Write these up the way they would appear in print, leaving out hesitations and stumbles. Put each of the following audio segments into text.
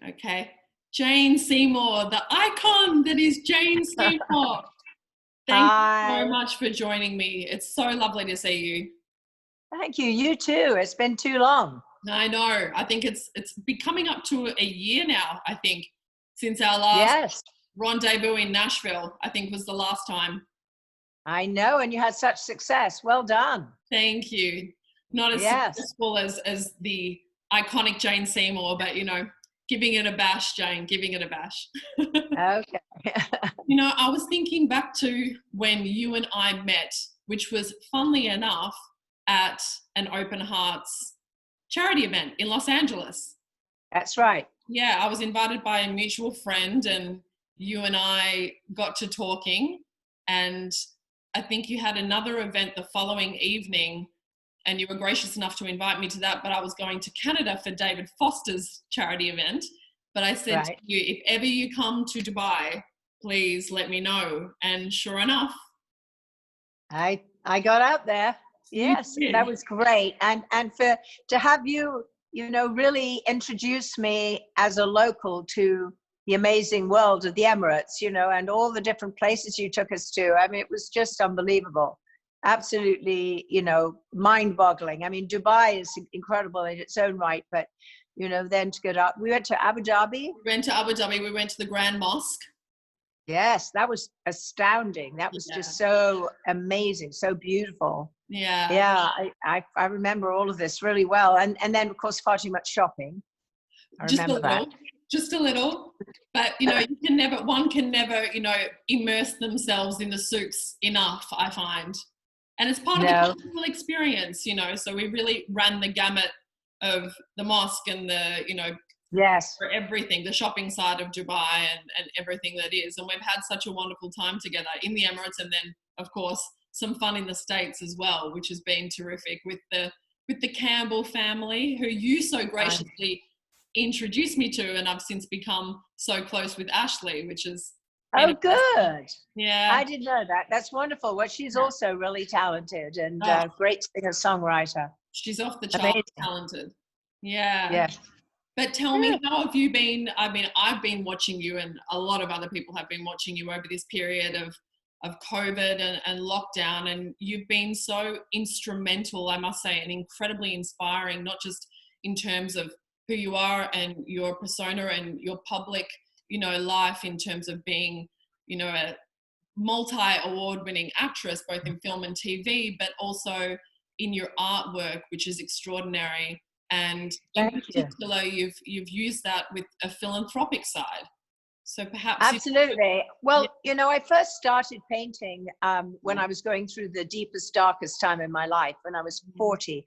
Okay. Jane Seymour, the icon that is Jane Seymour. Thank you so Hi. much for joining me. It's so lovely to see you. Thank you. You too. It's been too long. I know. I think it's been coming up to a year now, I think, since our last Yes, rendezvous in Nashville, I think was the last time. I know. And you had such success. Well done. Thank you. Not as Yes. successful as the iconic Jane Seymour, but giving it a bash, Jane, giving it a bash. Okay. I was thinking back to when you and I met, which was funnily enough at an Open Hearts charity event in Los Angeles. That's right. Yeah, I was invited by a mutual friend and you and I got to talking, and I think you had another event the following evening and you were gracious enough to invite me to that, but I was going to Canada for David Foster's charity event. But I said to Right. you, if ever you come to Dubai, please let me know. And sure enough, I got out there. you Yes, that did. was great. And for to have you, really introduce me as a local to the amazing world of the Emirates, and all the different places you took us to. I mean, it was just unbelievable. Absolutely, mind-boggling. I mean, Dubai is incredible in its own right, but then to get up, we went to Abu Dhabi. We went to Abu Dhabi, we went to the Grand Mosque. Yes, that was astounding. That was just so amazing, so beautiful. Yeah. Yeah, I remember all of this really well. And then of course far too much shopping. I Just a remember that. little, just a little. But one can never, immerse themselves in the souks enough, I find. And it's part of the No. cultural experience, so we really ran the gamut of the mosque and the, Yes. for everything, the shopping side of Dubai and everything that is. And we've had such a wonderful time together in the Emirates, and then of course some fun in the States as well, which has been terrific with the Campbell family, who you so graciously introduced me to, and I've since become so close with Ashley, which is Oh, good. yeah. I didn't know that. That's wonderful. Well, she's also really talented and great singer-songwriter. She's off the chart Amazing. talented. Yeah. Yeah. But tell me, how have you been? I mean, I've been watching you, and a lot of other people have been watching you over this period of COVID and lockdown, and you've been so instrumental, I must say, and incredibly inspiring, not just in terms of who you are and your persona and your public, life, in terms of being, a multi-award winning actress, both in film and TV, but also in your artwork, which is extraordinary. And in particular, you've used that with a philanthropic side. So perhaps absolutely. Well, I first started painting when I was going through the deepest, darkest time in my life, when I was 40.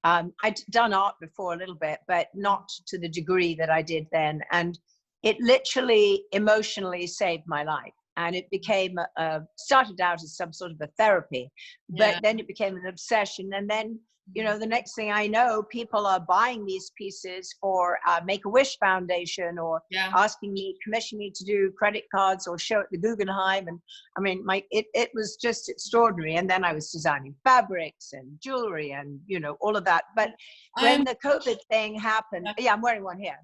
I'd done art before a little bit, but not to the degree that I did then. And it literally emotionally saved my life. And it became, started out as some sort of a therapy, but then it became an obsession. And then, the next thing I know, people are buying these pieces for Make-A-Wish Foundation, or asking me, commission me to do credit cards or show at the Guggenheim. And I mean, it was just extraordinary. And then I was designing fabrics and jewelry and, all of that. But when the COVID thing happened, I'm wearing one here.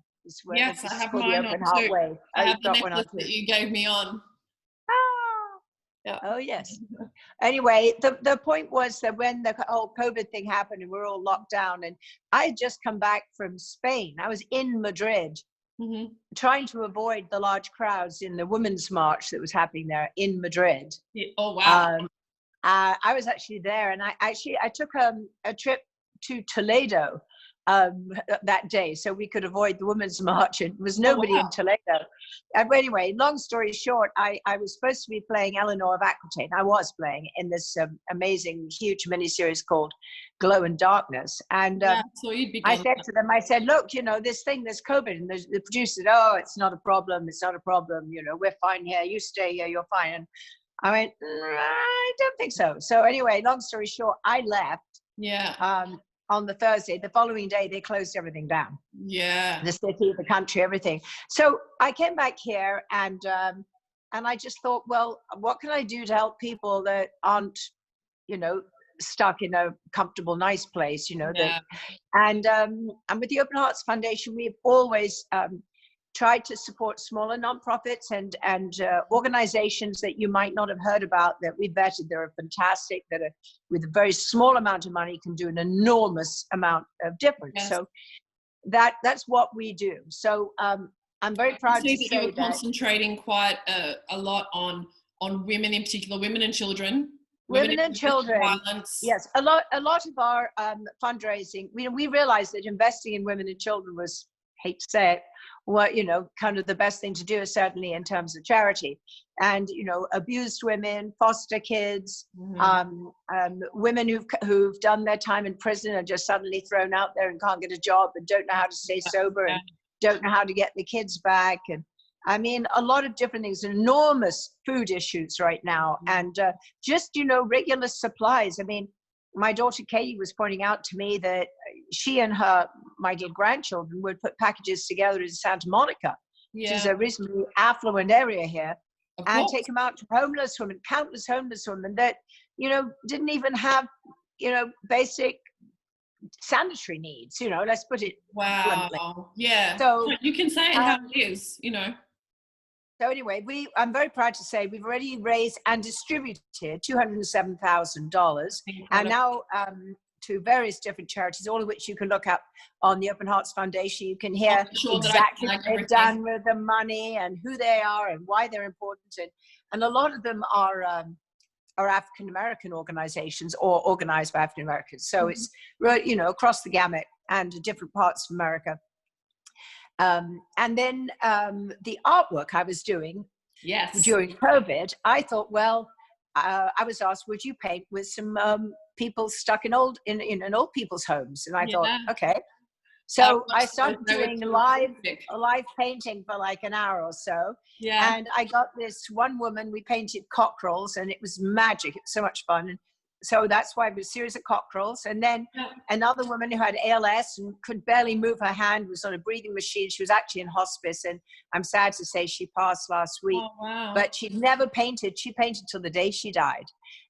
Yes, I have mine on too. I have the necklace that you gave me on. Yeah. Oh, yes. Anyway, the point was that when the whole COVID thing happened and we're all locked down, and I had just come back from Spain. I was in Madrid, trying to avoid the large crowds in the Women's March that was happening there in Madrid. Yeah. Oh, wow. I was actually there, and I took a trip to Toledo that day so we could avoid the Women's March, and there was nobody in Toledo. Anyway, long story short, I was supposed to be playing Eleanor of Aquitaine. I was playing in this amazing, huge miniseries called Glow in Darkness. And so I said to them, I said, look, this thing, there's COVID. And the producer said, oh, it's not a problem. It's not a problem. We're fine here. You stay here. You're fine. And I went, I don't think so. So anyway, long story short, I left. Yeah. On the Thursday. The following day, they closed everything down. Yeah. The city, the country, everything. So I came back here, and I just thought, well, what can I do to help people that aren't, stuck in a comfortable, nice place, And with the Open Hearts Foundation, we've always tried to support smaller nonprofits and organizations that you might not have heard about that we vetted. They're fantastic, that are, with a very small amount of money can do an enormous amount of difference. Yes. So that's what we do. So I'm very proud to say that you're concentrating quite a lot on women in particular, women and children. Women and children. Violence. Yes, a lot of our fundraising. We realized that investing in women and children was, hate to say it, what, kind of the best thing to do, certainly in terms of charity. And abused women, foster kids, women who've done their time in prison and just suddenly thrown out there and can't get a job and don't know how to stay sober and don't know how to get the kids back. And I mean, a lot of different things, enormous food issues right now, and just, regular supplies. I mean, my daughter Katie was pointing out to me that she and my dear grandchildren would put packages together in Santa Monica, which is a reasonably affluent area here, and take them out to homeless women, countless homeless women that, didn't even have, basic sanitary needs, let's put it bluntly. Yeah. So you can say it how it is, So anyway, I'm very proud to say we've already raised and distributed $207,000, and now to various different charities, all of which you can look up on the Open Hearts Foundation. You can hear exactly what they've done with the money and who they are and why they're important, and a lot of them are African American organizations or organized by African Americans. So it's across the gamut and different parts of America. And then the artwork I was doing during COVID, I thought, well, I was asked, would you paint with some people stuck in old people's homes? And I thought, okay. So I started doing live painting for like an hour or so. Yeah. And I got this one woman, we painted cockerels, and it was magic. It was so much fun. And so that's why it was a series of cockerels. And then another woman who had ALS and could barely move her hand, was on a breathing machine. She was actually in hospice, and I'm sad to say she passed last week. Oh, wow. But she'd never painted. She painted till the day she died.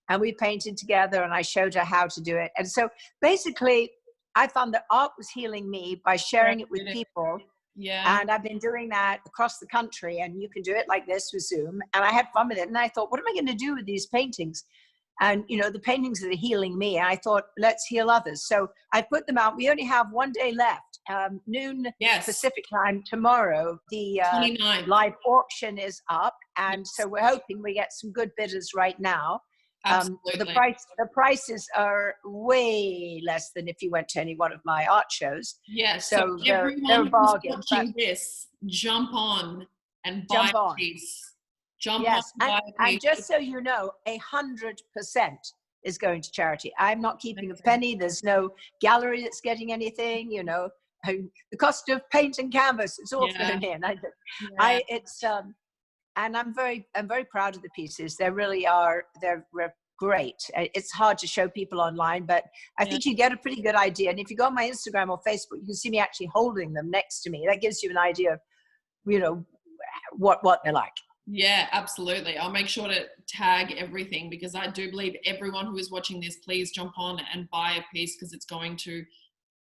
And we painted together, and I showed her how to do it. And so basically, I found that art was healing me by sharing it with people. Yeah. And I've been doing that across the country, and you can do it like this with Zoom. And I had fun with it. And I thought, what am I going to do with these paintings? And, the paintings that are healing me. And I thought, let's heal others. So I put them out. We only have one day left, noon Pacific time tomorrow. The live auction is up. And so we're hoping we get some good bidders right now. The prices are way less than if you went to any one of my art shows. Yes. So they're bargains. Watching this, jump on and buy a piece. And just so you know, 100% is going to charity. I'm not keeping a penny. There's no gallery that's getting anything. The cost of paint and canvas, it's all thrown in. And I'm very proud of the pieces. They really are. They're great. It's hard to show people online, but I think you get a pretty good idea. And if you go on my Instagram or Facebook, you can see me actually holding them next to me. That gives you an idea of, what they're like. Yeah, absolutely. I'll make sure to tag everything, because I do believe everyone who is watching this, please jump on and buy a piece, because it's going to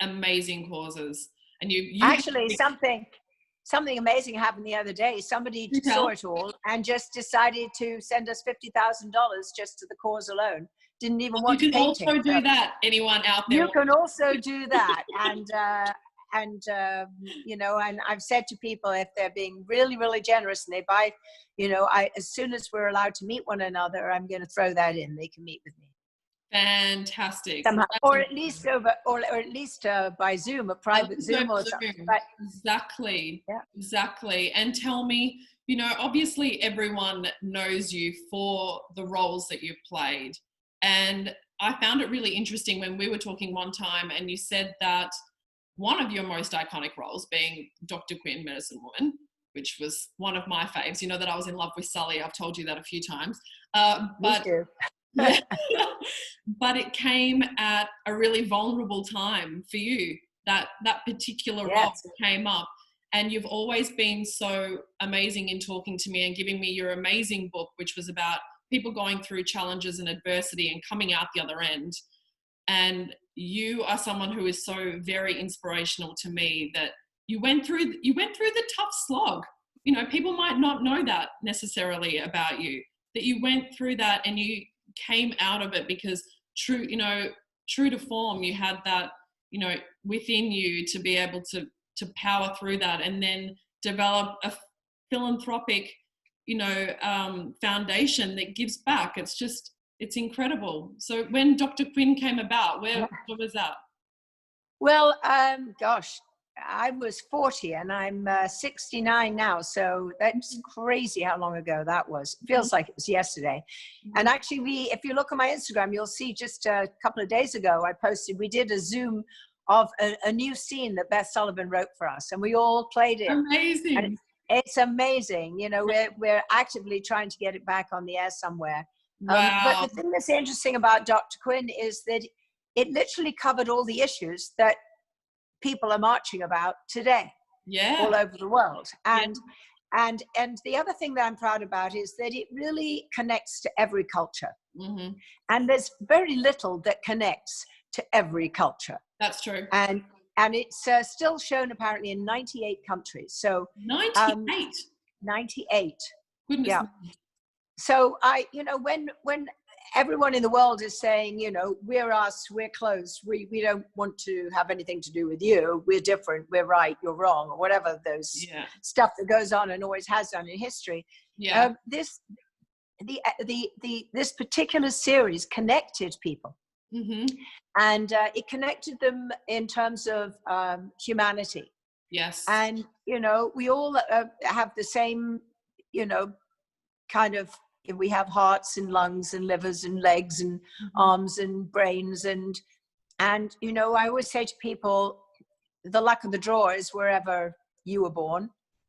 amazing causes. And you actually something amazing happened the other day. Somebody saw it all and just decided to send us $50,000 just to the cause alone. Didn't even want to paint it. You can also do that, anyone out there. You can also do that. And I've said to people, if they're being really, really generous and they buy, as soon as we're allowed to meet one another, I'm going to throw that in. They can meet with me. Fantastic. Somehow. Or at least by Zoom, a private Zoom or something. But, Exactly. And tell me, obviously everyone knows you for the roles that you've played. And I found it really interesting when we were talking one time, and you said that one of your most iconic roles being Dr. Quinn, Medicine Woman, which was one of my faves. You know that I was in love with Sully. I've told you that a few times. But it came at a really vulnerable time for you. That particular role came up, and you've always been so amazing in talking to me and giving me your amazing book, which was about people going through challenges and adversity and coming out the other end. And you are someone who is so very inspirational to me, that you went through the tough slog. You know, people might not know that necessarily about you, that you went through that and you came out of it because true to form, you had that, you know, within you to be able to power through that and then develop a philanthropic, you know, foundation that gives back. It's incredible. So when Dr. Quinn came about, what was that? Well, gosh, I was 40 and I'm 69 now. So that's crazy how long ago that was. It feels like it was yesterday. And actually, if you look on my Instagram, you'll see just a couple of days ago, we did a Zoom of a new scene that Beth Sullivan wrote for us. And we all played it. Amazing. And it's amazing. You know, we're actively trying to get it back on the air somewhere. Wow. But the thing that's interesting about Dr. Quinn is that it literally covered all the issues that people are marching about today, all over the world. And the other thing that I'm proud about is that it really connects to every culture. And there's very little that connects to every culture. That's true. And it's still shown apparently in 98 countries. So 98. 98. Goodness. Yeah. So when everyone in the world is saying, you know, we're us, we're close, we don't want to have anything to do with you, we're different, we're right, you're wrong, or whatever those stuff that goes on and always has done in history. This particular series connected people. And it connected them in terms of humanity. Yes. And, you know, we all have the same, you know, kind of, we have hearts and lungs and livers and legs and arms and brains. And, you know, I always say to people, the luck of the draw is wherever you were born.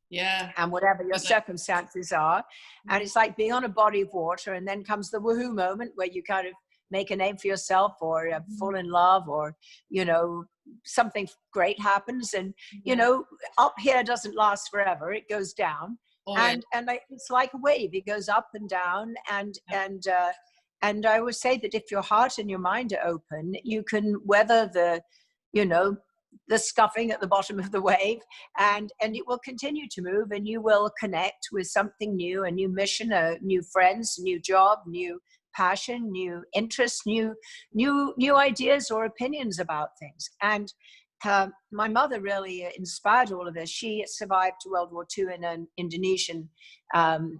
Yeah. And whatever your circumstances are. And it's like being on a body of water, and then comes the woohoo moment where you kind of make a name for yourself, or fall in love, or, you know, something great happens. And, you know, up here doesn't last forever. It goes down. And it's like a wave. It goes up and down. And I always say that if your heart and your mind are open, you can weather the, you know, the scuffing at the bottom of the wave, and it will continue to move, and you will connect with something new, a new mission, new friends, new job, new passion, new interests, new ideas or opinions about things. And my mother really inspired all of this. She survived World War II in an Indonesian, in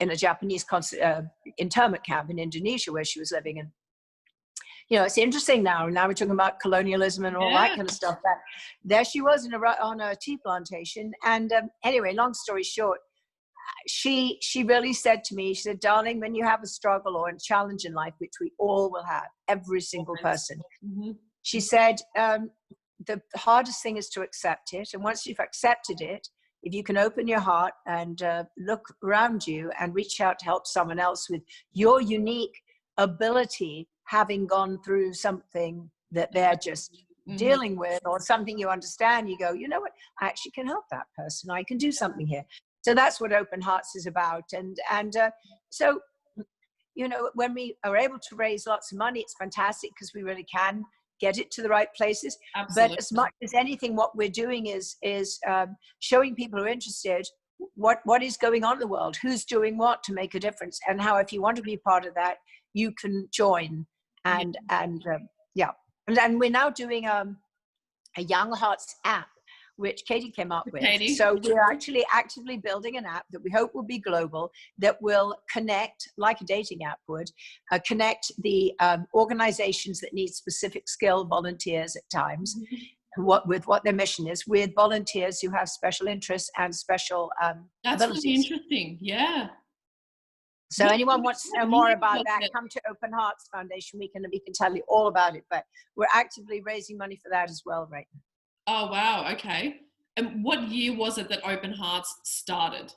a Japanese internment camp in Indonesia, where she was living. And, you know, it's interesting now we're talking about colonialism and all that kind of stuff. But there she was on a tea plantation. And anyway, long story short, she really said to me, she said, darling, when you have a struggle or a challenge in life, which we all will have, every single person, she said, the hardest thing is to accept it. And once you've accepted it, if you can open your heart and look around you and reach out to help someone else with your unique ability, having gone through something that they're just dealing with, or something you understand, you go, you know what, I actually can help that person. I can do something here. So that's what Open Hearts is about. And so, you know, when we are able to raise lots of money, it's fantastic, because we really can get it to the right places. Absolutely. But as much as anything, what we're doing is showing people who are interested what is going on in the world, who's doing what to make a difference, and how, if you want to be part of that, you can join. And we're now doing a Young Hearts app, which Katie came up with. Katie. So we're actually actively building an app that we hope will be global, that will connect, like a dating app would, connect the organizations that need specific skilled volunteers at times, with what their mission is, with volunteers who have special interests and special That's abilities. really interesting. Yeah. So anyone wants to know more about that, come to Open Hearts Foundation. We can tell you all about it, but we're actively raising money for that as well right now. Oh, wow. Okay. And what year was it that Open Hearts started?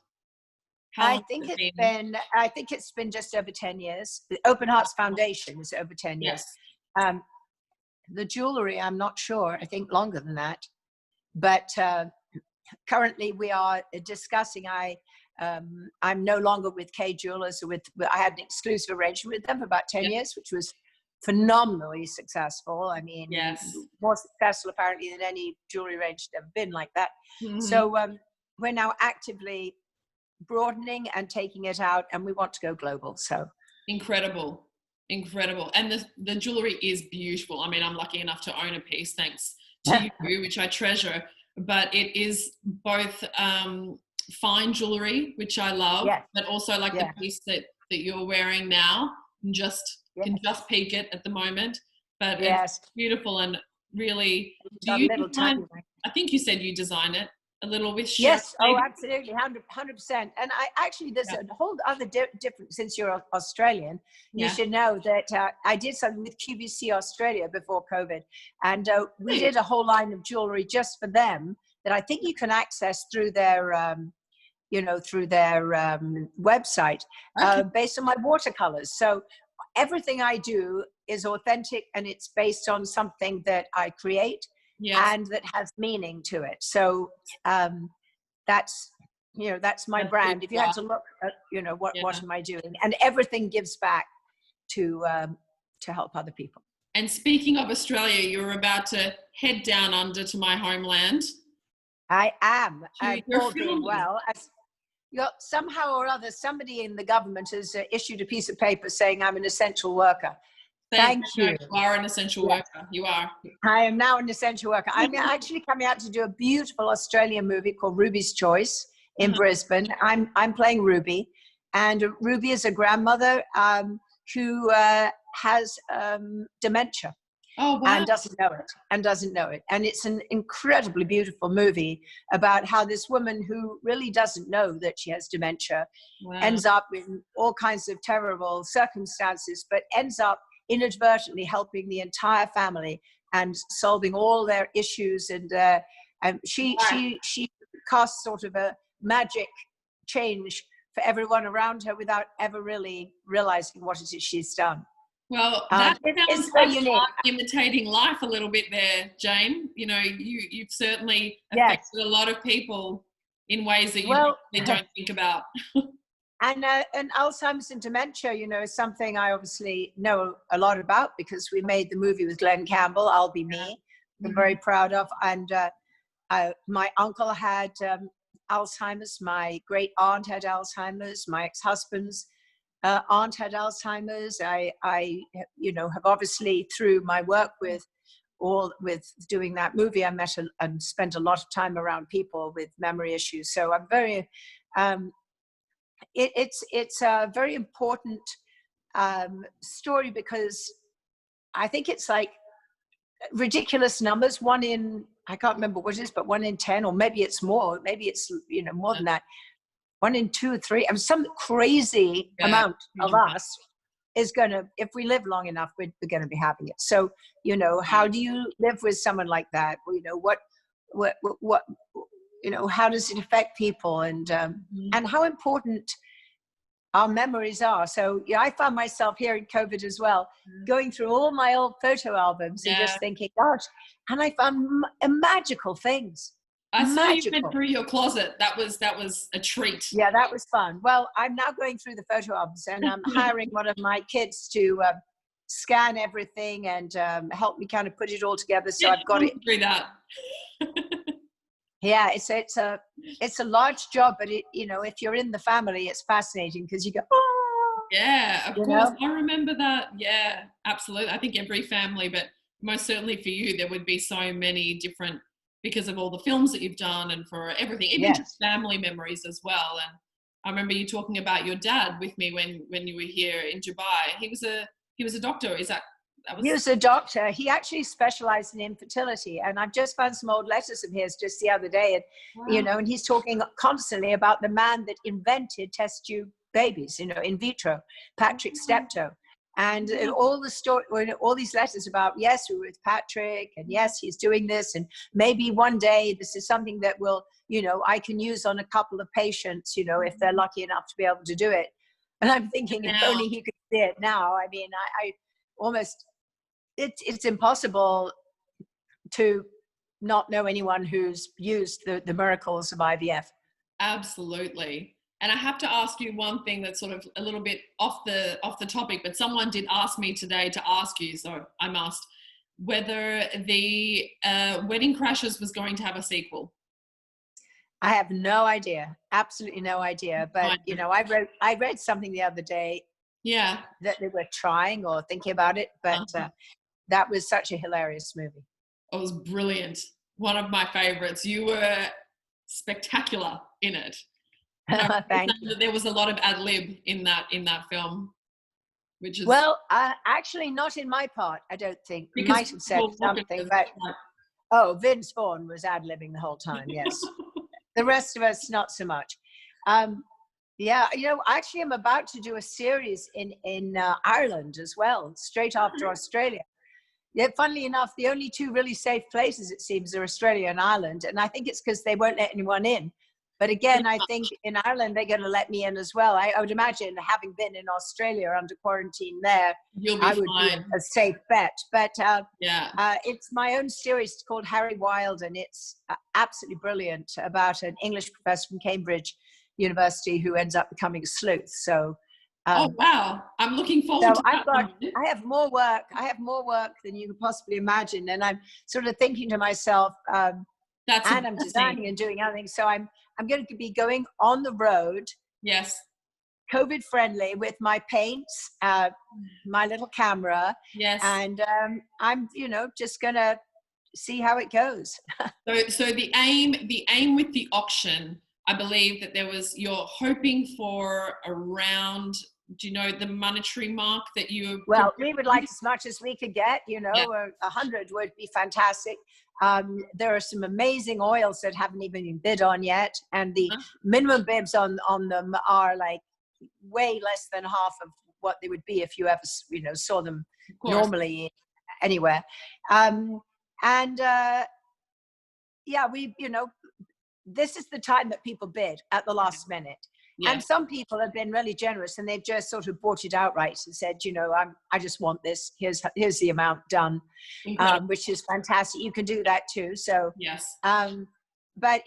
I think it's been just over 10 years. The Open Hearts Foundation is over 10 years. The jewelry, I'm not sure. I think longer than that. But currently we are discussing, I'm no longer with K Jewelers. I had an exclusive arrangement with them for about 10 years, which was phenomenally successful. I mean, Yes. more successful apparently than any jewelry range ever been like that. Mm-hmm. So we're now actively broadening and taking it out, and we want to go global. So incredible. And the jewelry is beautiful. I mean, I'm lucky enough to own a piece thanks to you, which I treasure, but it is both fine jewelry, which I love, but also like the piece that you're wearing now, can just peek it at the moment, but it's beautiful. And really, do you design, I think you said you design it a little with Sherry? Yes, oh, absolutely, 100%. And I actually, there's a whole other difference. Since you're Australian, you should know that I did something with QVC Australia before COVID, and we did a whole line of jewelry just for them that I think you can access through their website, based on my watercolors. So everything I do is authentic, and it's based on something that I create and that has meaning to it. So that's my brand. If you had to look at, what am I doing? And everything gives back to help other people. And speaking of Australia, you're about to head down under to my homeland. I am. All being well. Somehow or other, somebody in the government has issued a piece of paper saying I'm an essential worker. Thank you. You are an essential worker. You are. I am now an essential worker. I'm actually coming out to do a beautiful Australian movie called Ruby's Choice in Brisbane. I'm playing Ruby, and Ruby is a grandmother who has dementia. Oh, wow. And doesn't know it. And it's an incredibly beautiful movie about how this woman who really doesn't know that she has dementia ends up in all kinds of terrible circumstances, but ends up inadvertently helping the entire family and solving all their issues. And she casts sort of a magic change for everyone around her without ever really realizing what it is she's done. Well, that sounds like life imitating life a little bit there, Jane. You've certainly affected a lot of people in ways that you probably don't think about. And Alzheimer's and dementia, is something I obviously know a lot about because we made the movie with Glenn Campbell, I'll Be Me. I'm very proud of. And my uncle had Alzheimer's. My great aunt had Alzheimer's. My ex-husband's aunt had Alzheimer's. I have obviously, through my work with doing that movie, I met and spent a lot of time around people with memory issues. So I'm very, it's a very important story because I think it's like ridiculous numbers. One in, I can't remember what it is, but 1 in 10, or maybe it's more. Maybe it's more than that. 1 in 2 or 3, I mean, some crazy amount of us is gonna, if we live long enough, we're gonna be having it. So, how do you live with someone like that? What how does it affect people, and how important our memories are. So I found myself here in COVID as well, going through all my old photo albums and just thinking, gosh, and I found magical things. I saw you went through your closet. That was a treat. Yeah, that was fun. Well, I'm now going through the photo albums, and I'm hiring one of my kids to scan everything and help me kind of put it all together. So I've got it through that. Yeah, it's a large job, but if you're in the family, it's fascinating because you go, oh. Yeah, of course. I remember that. Yeah, absolutely. I think every family, but most certainly for you, there would be so many different, because of all the films that you've done and for everything, even just family memories as well. And I remember you talking about your dad with me when you were here in Dubai. He was a doctor. He was a doctor. He actually specialized in infertility. And I've just found some old letters of his just the other day. And, and he's talking constantly about the man that invented test tube babies, in vitro, Patrick Steptoe. And all the story, all these letters about, yes, we were with Patrick, and yes, he's doing this, and maybe one day this is something that will, I can use on a couple of patients, if they're lucky enough to be able to do it. And I'm thinking, if only he could see it now. I mean, I almost, it's impossible to not know anyone who's used the miracles of IVF. Absolutely. And I have to ask you one thing that's sort of a little bit off the topic, but someone did ask me today to ask you, so I'm asked whether the Wedding Crashers was going to have a sequel. I have no idea, absolutely no idea. But Fine. you know, I read something the other day Yeah. that they were trying or thinking about it, but that was such a hilarious movie. It was brilliant. One of my favorites. You were spectacular in it. And I Thank you. that there was a lot of ad lib in that film, which is Well, actually, not in my part. I don't think. because Might have said something, but Vince Vaughn was ad libbing the whole time. Yes, the rest of us not so much. Yeah, you know, actually, I'm about to do a series in Ireland as well, straight after Australia. Yeah, funnily enough, the only two really safe places, it seems, are Australia and Ireland. And I think it's because they won't let anyone in. But again, I think in Ireland, they're going to let me in as well. I would imagine, having been in Australia under quarantine there, I would be a safe bet. But it's my own series called Harry Wild, and it's absolutely brilliant, about an English professor from Cambridge University who ends up becoming a sleuth. So oh wow, I'm looking forward to that. I have more work. I have more work than you could possibly imagine. And I'm sort of thinking to myself, and I'm designing and doing other things. So I'm going to be going on the road. Yes. COVID friendly with my paints, my little camera. Yes. And I'm, you know, just going to see how it goes. So the aim with the auction, I believe that you're hoping for around, do you know the monetary mark that you? Well, we would like as much as we could get, you know, 100 would be fantastic. There are some amazing oils that haven't even been bid on yet. And the minimum bids on them are like way less than half of what they would be if you ever, you know, saw them normally anywhere. We, you know, this is the time that people bid at the last minute. Yeah. And some people have been really generous and they've just sort of bought it outright and said, you know, I just want this. Here's the amount done, which is fantastic. You can do that too. So yes. But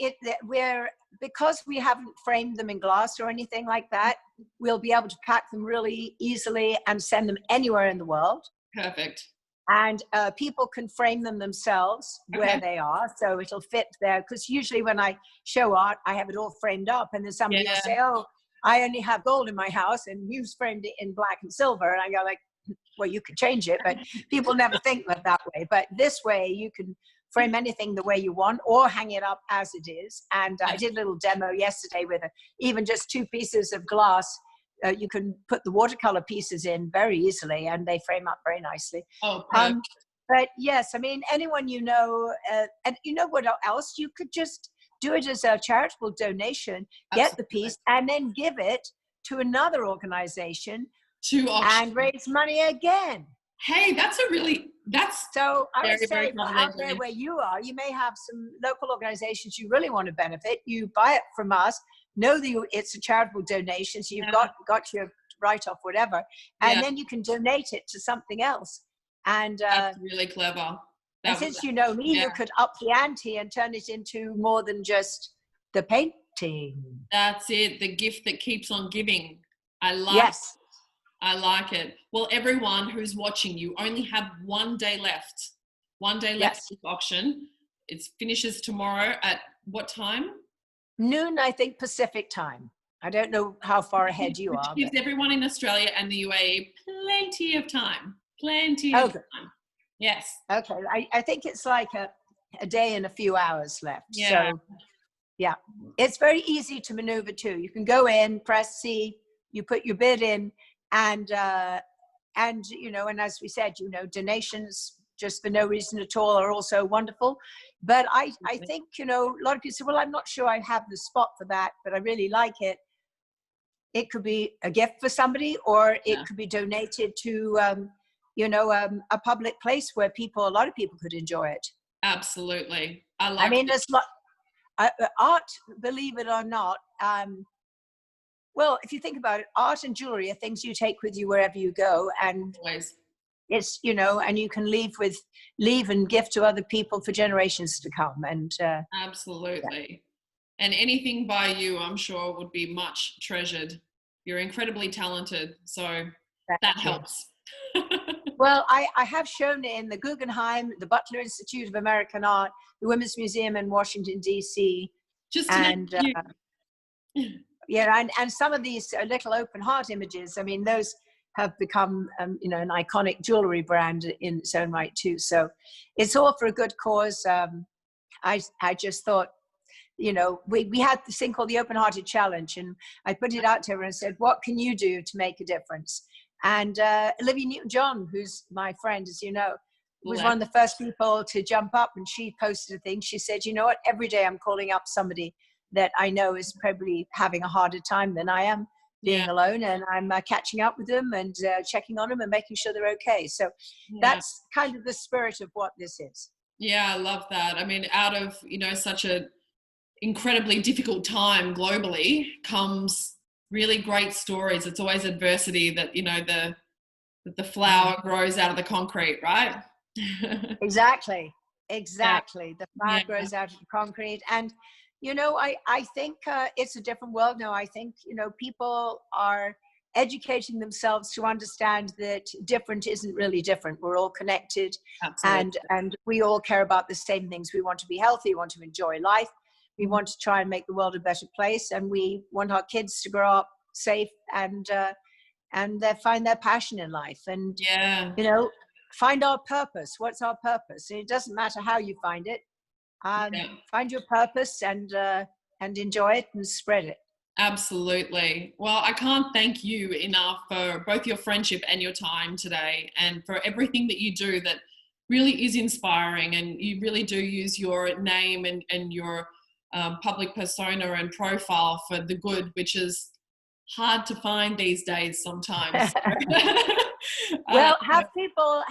because we haven't framed them in glass or anything like that, we'll be able to pack them really easily and send them anywhere in the world. Perfect. And people can frame them themselves where they are, so it'll fit there. Because usually when I show art, I have it all framed up, and then somebody will say, "Oh, I only have gold in my house, and you've framed it in black and silver." And I go like, "Well, you could change it," but people never think of it that way. But this way, you can frame anything the way you want, or hang it up as it is. And I did a little demo yesterday with even just 2 pieces of glass. You can put the watercolor pieces in very easily and they frame up very nicely. Oh, but yes, I mean, anyone you know, and you know what else? You could just do it as a charitable donation, get the piece, and then give it to another organization and raise money again. Hey, so I would say out there where you are, you may have some local organizations you really want to benefit. You buy it from us. Know that it's a charitable donation, so you've got your write-off, whatever, and then you can donate it to something else. And that's really clever. And since you know me, you could up the ante and turn it into more than just the painting. That's it. The gift that keeps on giving. I like it. Well, everyone who's watching, you only have 1 day left. 1 day left of the auction. It finishes tomorrow at what time? Noon, I think, Pacific time. I don't know how far ahead you are. Gives everyone in Australia and the UAE plenty of time. Plenty of time. Yes. Okay. I think it's like a day and a few hours left. Yeah. So, yeah. It's very easy to maneuver too. You can go in, press C, you put your bid in, and you know, and as we said, you know, donations just for no reason at all are also wonderful. But I think, you know, a lot of people say, well, I'm not sure I have the spot for that, but I really like it. It could be a gift for somebody, or it could be donated to, you know, a public place where a lot of people could enjoy it. Absolutely. I mean, there's art, believe it or not. Well, if you think about it, art and jewelry are things you take with you wherever you go. And always. It's, you know, and you can leave and gift to other people for generations to come. And absolutely. And anything by you, I'm sure, would be much treasured. You're incredibly talented, so that helps. Well, I have shown it in the Guggenheim, the Butler Institute of American Art, the Women's Museum in Washington, D.C. Just to and yeah, and some of these little open heart images, I mean, those have become, you know, an iconic jewelry brand in its own right too. So it's all for a good cause. I just thought, you know, we had this thing called the Open Hearted Challenge, and I put it out to her and said, what can you do to make a difference? And Olivia Newton-John, who's my friend, as you know, was one of the first people to jump up, and she posted a thing. She said, you know what, every day I'm calling up somebody that I know is probably having a harder time than I am being alone, and I'm catching up with them and checking on them and making sure they're okay. So that's kind of the spirit of what this is. Yeah, I love that. I mean, out of, you know, such a incredibly difficult time globally comes really great stories. It's always adversity that, you know, the flower grows out of the concrete, right? Exactly. The flower grows out of the concrete. And, you know, I think it's a different world now. I think, you know, people are educating themselves to understand that different isn't really different. We're all connected. Absolutely. and we all care about the same things. We want to be healthy, we want to enjoy life, we want to try and make the world a better place, and we want our kids to grow up safe and find their passion in life, and you know, find our purpose. What's our purpose? It doesn't matter how you find it. Find your purpose and enjoy it and spread it. Absolutely. Well, I can't thank you enough for both your friendship and your time today, and for everything that you do that really is inspiring, and you really do use your name and your public persona and profile for the good, which is hard to find these days sometimes. Well, have people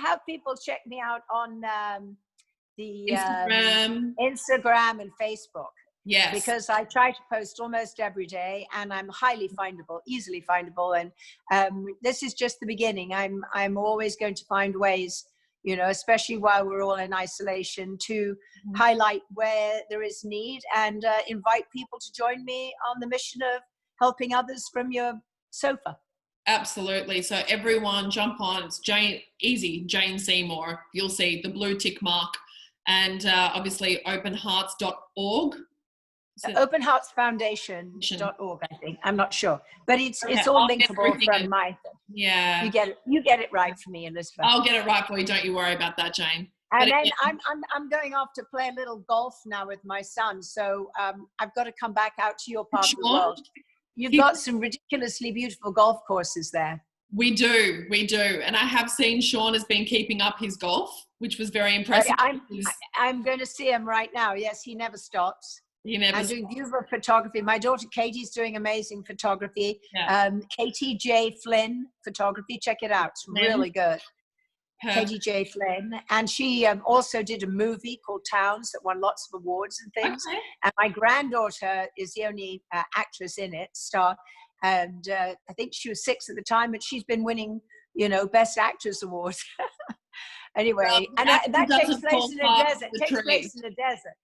check me out on the Instagram and Facebook. Yes. Because I try to post almost every day, and I'm highly findable, easily findable. And this is just the beginning. I'm always going to find ways, you know, especially while we're all in isolation, to highlight where there is need and invite people to join me on the mission of helping others from your sofa. Absolutely. So everyone jump on. It's Jane Seymour. You'll see the blue tick mark, and obviously openhearts.org. Openheartsfoundation.org, I think. I'm not sure, but it's all linkable from my. Yeah. You get it right for me, Elizabeth. I'll get it right for you. Don't you worry about that, Jane. And then I'm going off to play a little golf now with my son, so I've got to come back out to your part of the world. You've got some ridiculously beautiful golf courses there. We do, and I have seen Sean has been keeping up his golf, which was very impressive. I'm going to see him right now. Yes, he never stops. I'm doing beautiful photography. My daughter Katie's doing amazing photography. Katie J. Flynn photography. Check it out. It's really good. Katie J. Flynn. And she also did a movie called Towns that won lots of awards and things. Okay. And my granddaughter is the only actress in it, star. And I think she was 6 at the time, but she's been winning, you know, Best Actress awards. Anyway, and that takes place in the desert.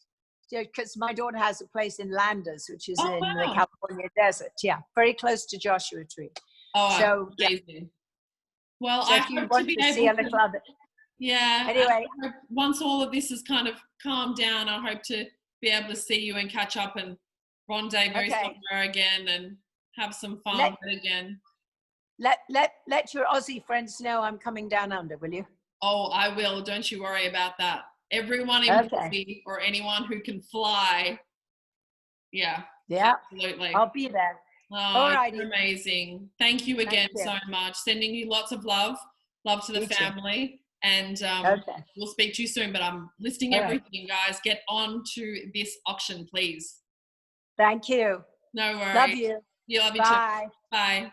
Because my daughter has a place in Landers, which is in the California desert. Yeah, very close to Joshua Tree. Oh, so amazing. Well, so if you want to see a little of it. Yeah. Anyway, once all of this is kind of calmed down, I hope to be able to see you and catch up and rendezvous somewhere again and have some fun again. Let your Aussie friends know I'm coming down under, will you? Oh, I will. Don't you worry about that. Everyone in Aussie or anyone who can fly. Yeah. Absolutely. I'll be there. Oh, you're amazing. Thank you again so much. Sending you lots of love to the family. And we'll speak to you soon. But I'm listing everything, guys. Get on to this auction, please. Thank you. No worries. Love you. You love you Bye. too. Bye.